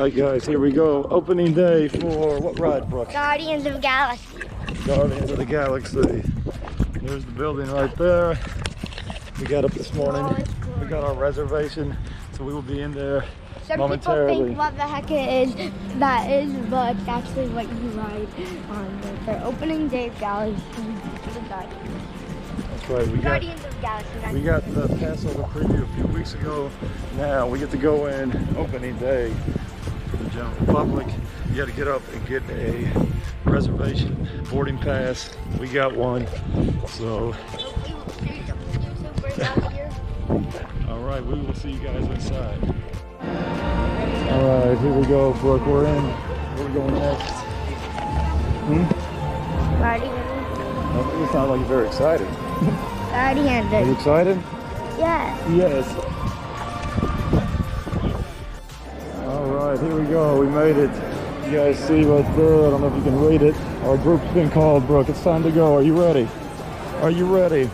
right, guys, here we go. Opening day for what ride, Brooke? Guardians of the Galaxy. Guardians of the Galaxy. There's the building right there. We got up this morning. We got our reservation, so we will be in there momentarily. Some people think what the heck that is, but it's actually what you ride on for opening day of Galaxy. That's right. Guardians of the Galaxy. We got the Passover preview a few weeks ago. Now we get to go in opening day for the general public. You got to get up and get a reservation boarding pass. We got one, so. All right, we will see you guys inside. All right, here we go, Brooke. We're in. Where are we going next? Guardians. You sound like you're very excited. Guardians. Are you excited? Yeah. Yes. All right, here we go. We made it. You guys see right there. I don't know if you can read it. Our group's been called, Brooke. It's time to go. Are you ready? Are you ready?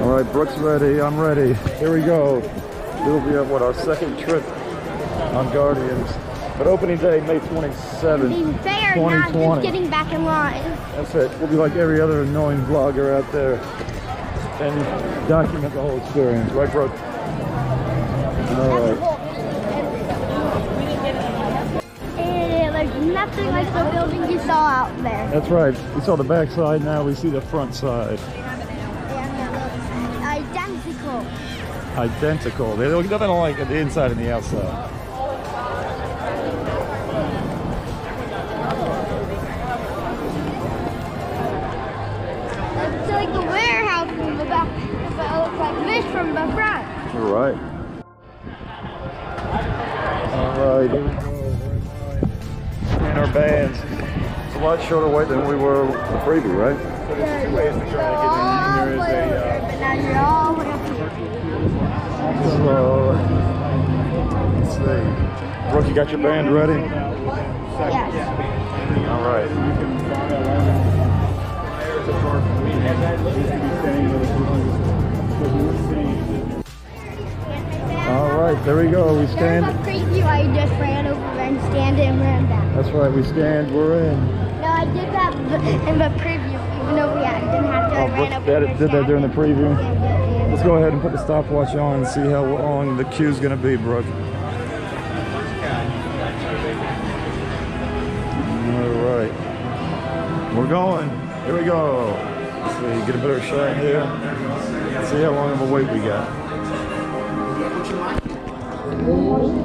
All right, Brooke's ready. I'm ready. Here we go. We'll be at our second trip on Guardians. But opening day, May 27th, Being fair, 2020. not just getting back in line. That's it. We'll be like every other annoying vlogger out there and document the whole experience. Right, Brooke? All right. And there's nothing like the building you saw out there. That's right. We saw the back side, now we see the front side. Identical. Identical. They look nothing like the inside and the outside. It's like the warehouse from the back, but it looks like this from the front. You're right. All right, here we go. And our bands. It's a lot shorter wait than we were in the preview, right? So there's two ways to try to get in. There is but now you're all way up here. so let's see. Brooke, you got your band ready? Yes. All right. All right, there we go. We scanned. There's a preview I just ran over and scanned it and ran back. That's right, we scanned. We're in. No, I did that in the preview, even though we didn't have to. I ran over and Did that during the preview? Yeah. Let's go ahead and put the stopwatch on and see how long the queue's gonna be, Brooke. All right, we're going. Here we go. Let's see, get a better shot here. Let's see how long of a wait we got. Ooh.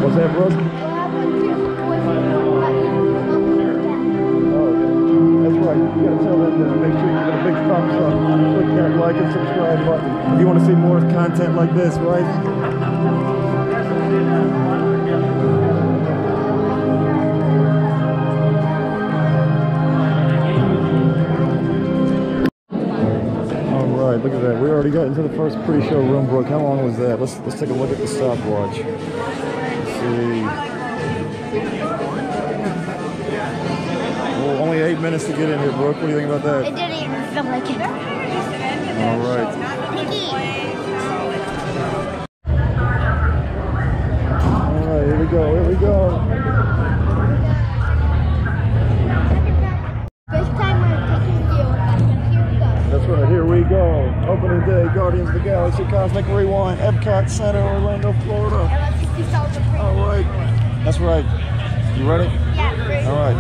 What's that, Brooke? That's right. You gotta tell them to make sure you get a big thumbs up. Click that like and subscribe button. If you want to see more content like this, right? All right, look at that. We already got into the first pre-show room, Brooke. How long was that? Let's take a look at the stopwatch. Let's see. Well, only 8 minutes to get in here, Brooke. What do you think about that? It didn't even feel like it. All right. Nikki. All right, here we go. Here we go. This time we're taking you. Here we go. That's right. Here we go. Opening day, Guardians of the Galaxy, Cosmic Rewind, Epcot Center, Orlando, Florida. And let's see some of the preview. All right. That's right. You ready? Yeah. All right.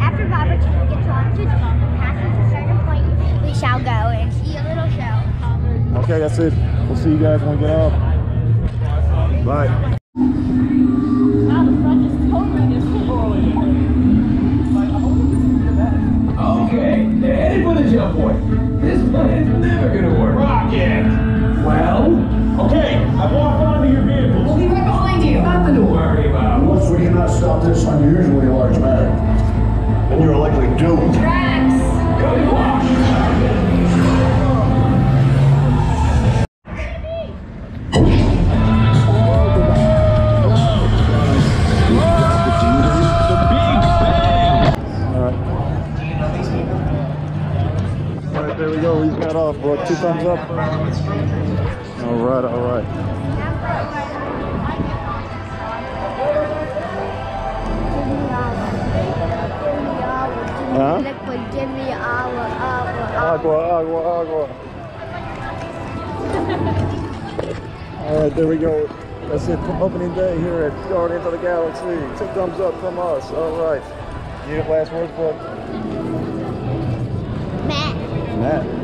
After Bobber gets launched and passes a certain point, we shall go and see a little show. Okay, that's it. We'll see you guys when we get off. Bye. Wow, the front is totally destroyed. Okay, they're headed for the jump point. This plan's never gonna work. Rocket! Well? Okay, I've walked onto your vehicle. We'll be right behind you. Nothing to worry about. Unless we cannot stop this unusually large matter, then you're likely doomed. Two thumbs up. All right, all right. Huh? Give me agua. Agua, agua, agua. All right, there we go. That's it for opening day here at Guardians of the Galaxy. 2 thumbs up from us. All right. You have last words, bud? Matt. Matt.